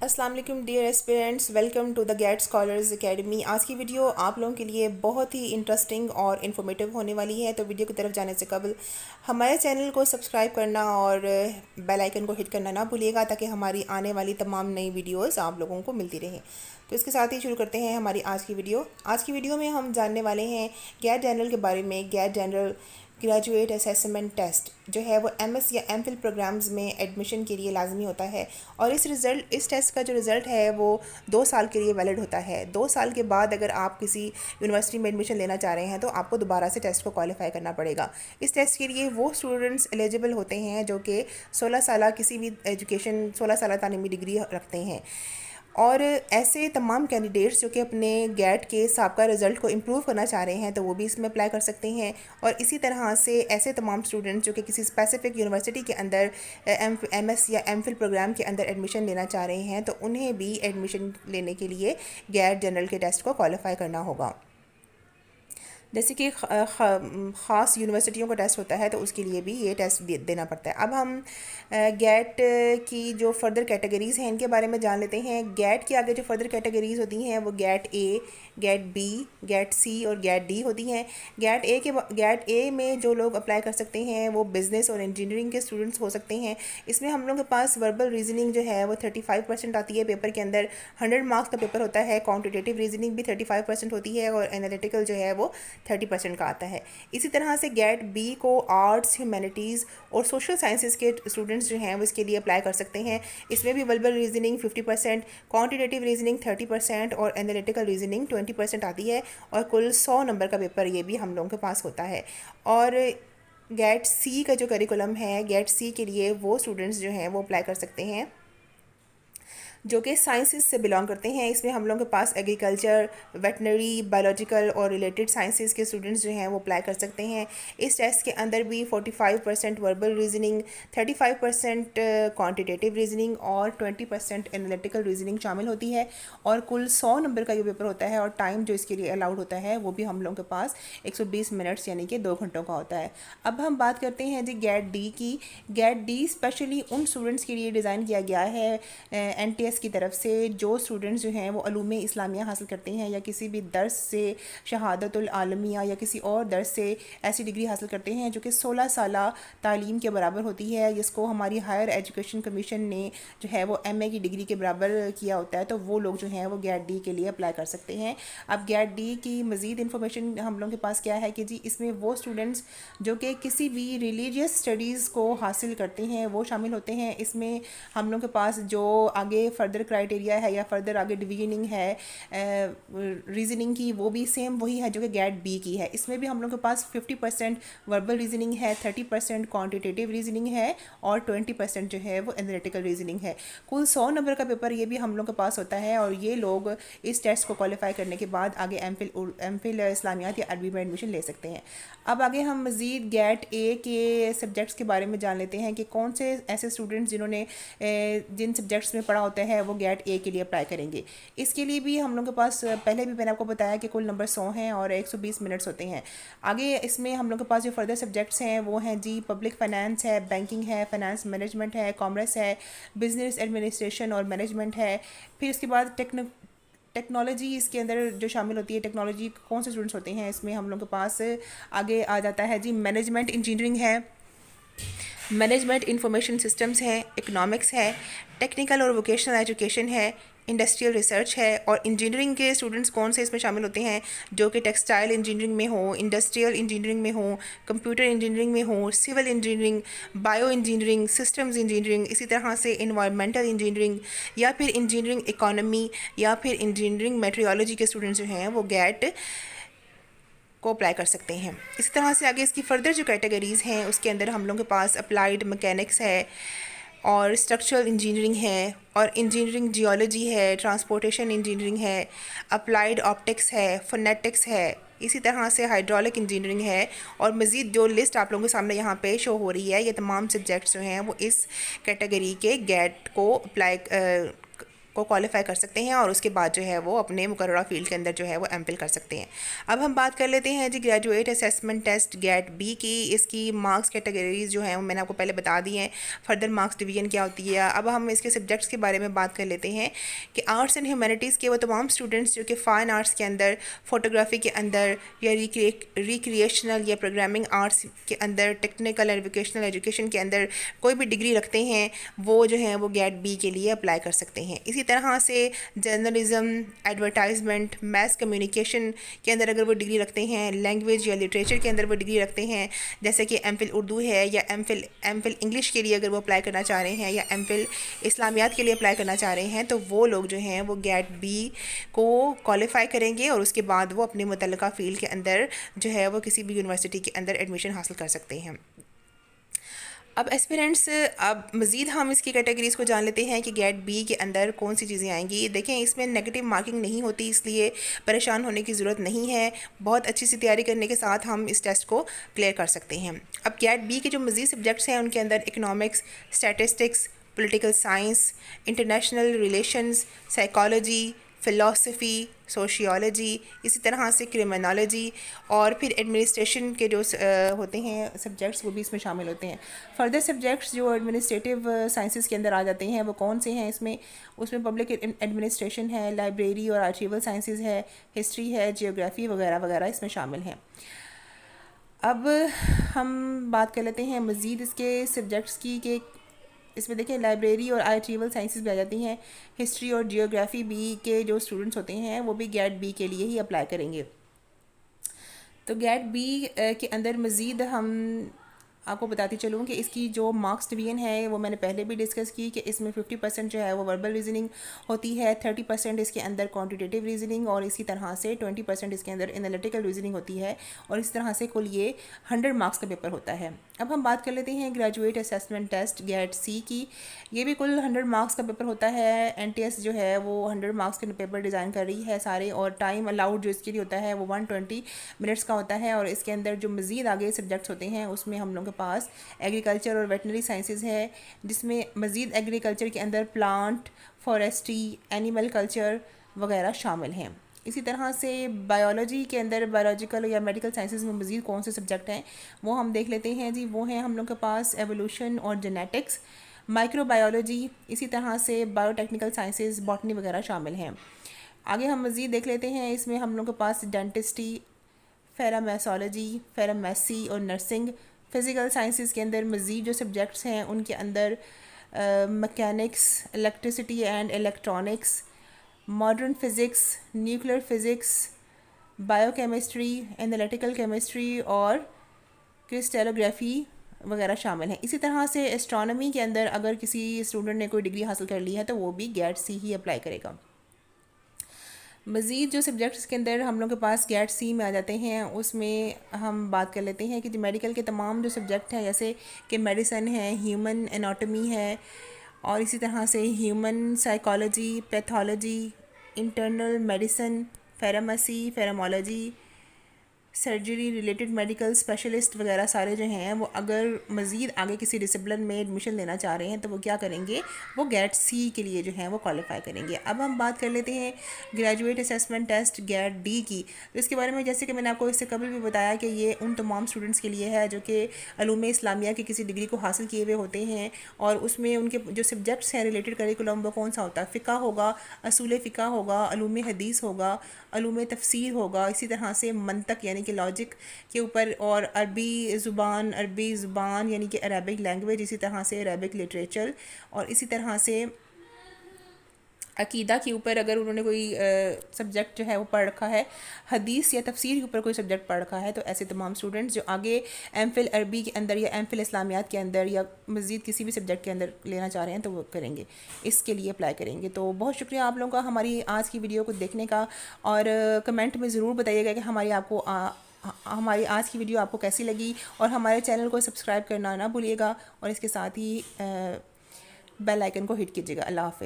अस्सलाम वालेकुम dear aspirants, welcome to the GATE Scholars Academy. आज की वीडियो आप लोगों के लिए बहुत ही इंटरेस्टिंग और इन्फॉर्मेटिव होने वाली है। तो वीडियो की तरफ जाने से कबल हमारे चैनल को सब्सक्राइब करना और बेल आइकन को हिट करना ना भूलिएगा, ताकि हमारी आने वाली तमाम नई वीडियोस आप लोगों को मिलती रहें। तो इसके साथ ही शुरू करते हैं हमारी आज की वीडियो। आज की वीडियो में हम जानने वाले हैं गेट जनरल के बारे में। GATE general graduate assessment test जो है वो एमएस या एमफिल प्रोग्राम्स में एडमिशन के लिए लाजमी होता है, और इस टेस्ट का जो रिज़ल्ट है वो 2 साल के लिए वैलिड होता है। 2 साल के बाद अगर आप किसी यूनिवर्सिटी में एडमिशन लेना चाह रहे हैं तो आपको दोबारा से टेस्ट को क्वालिफाई करना पड़ेगा। इस टेस्ट के लिए वो स्टूडेंट्स एलिजिबल होते हैं जो कि 16 साल किसी भी एजुकेशन 16 साल तालीमी डिग्री रखते हैं, और ऐसे तमाम कैंडिडेट्स जो कि अपने गेट के साबका रिज़ल्ट को इम्प्रूव करना चाह रहे हैं तो वो भी इसमें अप्लाई कर सकते हैं। और इसी तरह से ऐसे तमाम स्टूडेंट्स जो कि किसी स्पेसिफिक यूनिवर्सिटी के अंदर एमएस या एमफिल प्रोग्राम के अंदर एडमिशन लेना चाह रहे हैं तो उन्हें भी एडमिशन लेने के लिए गेट जनरल के टेस्ट को क्वालिफाई करना होगा। जैसे कि ख़ास यूनिवर्सिटियों का टेस्ट होता है तो उसके लिए भी ये टेस्ट देना पड़ता है। अब हम गेट की जो फर्दर कैटेगरीज़ हैं इनके बारे में जान लेते हैं। गेट के आगे जो फर्दर कैटेगरीज़ होती हैं वो GATE A, GATE B, GATE C और गेट डी होती हैं। गेट ए में जो लोग अप्लाई कर सकते हैं वो बिज़नेस और इंजीनियरिंग के स्टूडेंट्स हो सकते हैं। इसमें हम लोग के पास वर्बल रीजनिंग जो है वो 35% आती है पेपर के अंदर। 100 मार्क्स का पेपर होता है। क्वान्टिटेटिव रीजनिंग भी 35% होती है और एनालिटिकल जो है वो 30% का आता है। इसी तरह से गेट बी को आर्ट्स, ह्यूमैनिटीज़ और सोशल साइंसेज के स्टूडेंट्स जो हैं वो इसके लिए अप्लाई कर सकते हैं। इसमें भी वर्बल रीजनिंग 50%, क्वांटिटेटिव रीजनिंग 30% और एनालिटिकल रीजनिंग 20% आती है, और कुल 100 नंबर का पेपर ये भी हम लोगों के पास होता है। और गेट सी का जो करिकुलम है, गेट सी के लिए वो स्टूडेंट्स जो हैं वो अप्लाई कर सकते हैं जो कि साइंसेस से बिलोंग करते हैं। इसमें हम लोगों के पास एग्रीकल्चर, वेटनरी, बायोलॉजिकल और रिलेटेड साइंसेस के स्टूडेंट्स जो हैं वो अप्लाई कर सकते हैं। इस टेस्ट के अंदर भी 45% वर्बल रीजनिंग, 35% क्वांटिटेटिव रीजनिंग और 20% एनालिटिकल रीजनिंग शामिल होती है, और कुल 100 नंबर का ये पेपर होता है। और टाइम जो इसके लिए अलाउड होता है वो भी हम लोगों के पास 120 मिनट्स यानी कि 2 घंटों का होता है। अब हम बात करते हैं जी गेट डी की। गेट डी स्पेशली उन स्टूडेंट्स के लिए डिज़ाइन किया गया है NTS की तरफ से जो स्टूडेंट्स जो हैं वो अलूम इस्लामिया हासिल करते हैं या किसी भी दर्स से शहादतुल आलमिया या किसी और दर्स से ऐसी डिग्री हासिल करते हैं जो कि 16 साल तालीम के बराबर होती है, जिसको हमारी हायर एजुकेशन कमीशन ने जो है वो MA की डिग्री के बराबर किया होता है। तो वो लोग जो हैं वो गेट डी के लिए अप्लाई कर सकते हैं। अब गेट डी की मज़ीद इन्फॉर्मेशन हम लोगों के पास क्या है कि जी इसमें वो स्टूडेंट्स जो कि किसी भी रिलीजियस स्टडीज़ को हासिल करते हैं वो शामिल होते हैं। इसमें हम लोगों के पास जो आगे फर्दर क्राइटेरिया है या फर्दर आगे डिवीजनिंग है रीजनिंग की, वो भी सेम वही है जो कि गेट बी की है। इसमें भी हम लोग के पास 50% वर्बल रीजनिंग है, 30% क्वांटिटेटिव रीजनिंग है और 20% जो है वो एनालिटिकल रीजनिंग है। कुल 100 नंबर का पेपर ये भी हम लोग के पास होता है, और ये लोग इस टेस्ट को क्वालिफाई करने के बाद आगे एमफिल इस्लामियात या अरबी में एडमिशन ले सकते हैं। अब आगे हम मज़ीद गेट ए के सब्जेक्ट्स के बारे में जान लेते हैं कि कौन से ऐसे स्टूडेंट्स जिन्होंने जिन सब्जेक्ट्स में पढ़ा होता है वो गेट ए के लिए अप्लाई करेंगे। इसके लिए भी हम लोग के पास पहले भी मैंने आपको बताया कि कुल नंबर 100 हैं और 120 मिनट्स होते हैं। आगे इसमें हम लोग के पास जो फर्दर सब्जेक्ट्स हैं वो हैं जी पब्लिक फ़ाइनेंस है, बैंकिंग है, फाइनेंस मैनेजमेंट है, कॉमर्स है, बिजनेस एडमिनिस्ट्रेशन और मैनेजमेंट है। फिर उसके बाद टेक्नोलॉजी इसके अंदर जो शामिल होती है। टेक्नोलॉजी कौन से स्टूडेंट्स होते हैं इसमें हम लोग के पास आगे आ जाता है जी मैनेजमेंट इंजीनियरिंग है, मैनेजमेंट इंफॉर्मेशन सिस्टम्स है, इकोनॉमिक्स है, टेक्निकल और वोकेशनल एजुकेशन है, इंडस्ट्रियल रिसर्च है। और इंजीनियरिंग के स्टूडेंट्स कौन से इसमें शामिल होते हैं जो कि टेक्सटाइल इंजीनियरिंग में हो, इंडस्ट्रियल इंजीनियरिंग में हो, कंप्यूटर इंजीनियरिंग में हो, civil engineering, bio engineering, systems engineering, इसी तरह से इन्वायरमेंटल इंजीनियरिंग या फिर इंजीनियरिंग इकोनॉमी या फिर इंजीनियरिंग मेट्रोलॉजी के स्टूडेंट्स जो हैं वो गेट को अप्लाई कर सकते हैं। इसी तरह से आगे इसकी फ़र्दर जो कैटेगरीज़ हैं उसके अंदर हम लोगों के पास अप्लाइड मैकेनिक्स है और स्ट्रक्चरल इंजीनियरिंग है और इंजीनियरिंग जियोलॉजी है, ट्रांसपोर्टेशन इंजीनियरिंग है, अप्लाइड ऑप्टिक्स है, फोनेटिक्स है, इसी तरह से हाइड्रोलिक इंजीनियरिंग है। और मज़ीद जो लिस्ट आप लोगों के सामने यहाँ पे शो हो रही है, ये तमाम सब्जेक्ट्स जो हैं वो इस कैटेगरी के गेट को अप्लाई को क्वालिफाई कर सकते हैं और उसके बाद जो है वो अपने मुकर्ररा फील्ड के अंदर जो है वो एमफिल कर सकते हैं। अब हम बात कर लेते हैं जी graduate assessment test GATE B की। इसकी मार्क्स कैटेगरीज जो हैं वो मैंने आपको पहले बता दी हैं, फर्दर मार्क्स डिवीजन क्या होती है। अब हम इसके सब्जेक्ट्स के बारे में बात कर लेते हैं कि आर्ट्स एंड ह्यूमैनिटीज़ के वो तमाम स्टूडेंट्स जो कि फ़ाइन आर्ट्स के अंदर, फोटोग्राफी के अंदर या रिक्रिएशनल या प्रोग्रामिंग आर्ट्स के अंदर, टेक्निकल एंड वोकेशनल एजुकेशन के अंदर कोई भी डिग्री रखते हैं वो जो है वो गेट बी के लिए अप्लाई कर सकते हैं। इसी तरह से जर्नलिज्म, एडवर्टाइजमेंट, मैस कम्युनिकेशन के अंदर अगर वो डिग्री रखते हैं, लैंग्वेज या लिटरेचर के अंदर वो डिग्री रखते हैं, जैसे कि एमफिल उर्दू है या एमफिल इंग्लिश के लिए अगर वो अप्लाई करना चाह रहे हैं या एमफिल इस्लामियात के लिए अप्लाई करना चाह रहे हैं, तो वो लोग जो हैं वो गेट बी को क्वालिफाई करेंगे और उसके बाद वो अपने मुतल्लिका फ़ील्ड के अंदर जो है वो किसी भी यूनिवर्सिटी के अंदर एडमिशन हासिल कर सकते हैं। अब एस्पिरेंट्स, अब मज़ीद हम इसकी कैटेगरीज़ को जान लेते हैं कि गेट बी के अंदर कौन सी चीज़ें आएंगी। देखें, इसमें नेगेटिव मार्किंग नहीं होती, इसलिए परेशान होने की ज़रूरत नहीं है। बहुत अच्छी सी तैयारी करने के साथ हम इस टेस्ट को क्लियर कर सकते हैं। अब गेट बी के जो मज़ीद सब्जेक्ट्स हैं उनके अंदर economics, statistics, political science, international relations, psychology, philosophy, sociology, इसी तरह से क्रिमिनोलॉजी और फिर एडमिनिस्ट्रेशन के जो होते हैं सब्जेक्ट्स वो भी इसमें शामिल होते हैं। फर्दर सब्जेक्ट्स जो एडमिनिस्ट्रेटिव साइंसेस के अंदर आ जाते हैं वो कौन से हैं उसमें पब्लिक एडमिनिस्ट्रेशन है, लाइब्रेरी और आर्चीवल साइंसेस है, हिस्ट्री है, जियोग्राफी वगैरह वगैरह इसमें शामिल हैं। अब हम बात कर लेते हैं मज़ीद इसके सब्जेक्ट्स की कि इसमें देखें लाइब्रेरी और आर्चीवल साइंसेस भी आ जाती हैं। हिस्ट्री और जियोग्राफी बी के जो स्टूडेंट्स होते हैं वो भी गेट बी के लिए ही अप्लाई करेंगे। तो गेट बी के अंदर मज़ीद हम आपको बताती चलूँ कि इसकी जो मार्क्स डिवीजन है वो मैंने पहले भी डिस्कस की कि इसमें 50% जो है वो वर्बल रीजनिंग होती है, 30% इसके अंदर क्वांटिटेटिव रीजनिंग और इसी तरह से 20% इसके अंदर एनालिटिकल रीजनिंग होती है और इस तरह से कुल ये 100 मार्क्स का पेपर होता है। अब हम बात कर लेते हैं ग्रेजुएट असेसमेंट टेस्ट गेट सी की। ये भी कुल 100 मार्क्स का पेपर होता है। NTS जो है वो 100 मार्क्स के पेपर डिज़ाइन कर रही है सारे, और टाइम अलाउड जो इसके लिए होता है वो 120 मिनट्स का होता है। और इसके अंदर जो मज़ीद आगे सब्जेक्ट्स होते हैं उसमें हम लोगों के पास एग्रीकल्चर और वेटनरी साइंसेज है, जिसमें मज़ीद एग्रीकल्चर के अंदर प्लांट, फॉरेस्ट्री, एनिमल कल्चर वगैरह शामिल हैं। इसी तरह से बायोलॉजी के अंदर बायोलॉजिकल या मेडिकल साइंसेज में मज़ीद कौन से सब्जेक्ट हैं वो हम देख लेते हैं जी। वो हैं हम लोग के पास एवोल्यूशन और जेनेटिक्स, माइक्रोबायोलॉजी, इसी तरह से बायोटेक्निकल साइंसेज, बॉटनी वगैरह शामिल हैं। आगे हम मज़ीद देख लेते हैं, इसमें हम लोग के पास डेंटिस्ट्री, फेरामेसोलॉजी, फेरामेसी और नर्सिंग। फ़िज़िकल साइंसेस के अंदर मज़ीद जो सब्जेक्ट्स हैं उनके अंदर mechanics, electricity and electronics, modern physics, nuclear physics, biochemistry, analytical chemistry और क्रिस्टलोग्राफी वगैरह शामिल हैं। इसी तरह से एस्ट्रोनॉमी के अंदर अगर किसी स्टूडेंट ने कोई डिग्री हासिल कर ली है तो वो भी गेट सी ही अप्लाई करेगा। मज़ीद जो सब्जेक्ट्स के अंदर हम लोग के पास गेट सी में आ जाते हैं उसमें हम बात कर लेते हैं कि जो मेडिकल के तमाम जो सब्जेक्ट हैं, जैसे कि मेडिसिन है, ह्यूमन एनाटॉमी है और इसी तरह से human psychology, pathology, internal medicine, pharmacy, pharmacology, surgery related medical specialist वगैरह सारे जो हैं वो अगर मज़ीद आगे किसी डिसिप्लिन में एडमिशन लेना चाह रहे हैं तो वो क्या करेंगे, वो गेट सी के लिए जो है वो क्वालिफाई करेंगे। अब हम बात कर लेते हैं graduate assessment test GATE D की। तो इसके बारे में जैसे कि मैंने आपको इससे कबल भी बताया कि ये उन तमाम स्टूडेंट्स के लिए है जो कि अलूम इस्लामिया की किसी डिग्री को हासिल किए हुए होते हैं और उसमें उनके जो सब्जेक्ट्स हैं रिलेटेड करिकुलम वो कौन सा होता है, फ़िक़ा होगा, असूल फ़िक़ा होगा, अलूम हदीस होगा, अलूम तफसीर होगा, इसी तरह से मंतक यानी कि लॉजिक के ऊपर, और अरबी ज़ुबान यानी कि अरबिक लैंग्वेज, इसी तरह से अरबिक लिटरेचर और इसी तरह से अकीदा के ऊपर अगर उन्होंने कोई सब्जेक्ट जो है वो पढ़ रखा है, हदीस या तफसीर के ऊपर कोई सब्जेक्ट पढ़ रखा है, तो ऐसे तमाम स्टूडेंट्स जो आगे एमफिल अरबी के अंदर या एमफिल इस्लामियात के अंदर या मज़ीद किसी भी सब्जेक्ट के अंदर लेना चाह रहे हैं तो वो करेंगे, इसके लिए अप्लाई करेंगे। तो बहुत शुक्रिया आप लोगों का हमारी आज की वीडियो को देखने का, और कमेंट में ज़रूर बताइएगा कि हमारी आज की वीडियो आपको कैसी लगी, और हमारे चैनल को सब्सक्राइब करना ना भूलिएगा और इसके साथ ही बेल आइकन को हिट कीजिएगा। अल्लाह हाफ़िज़।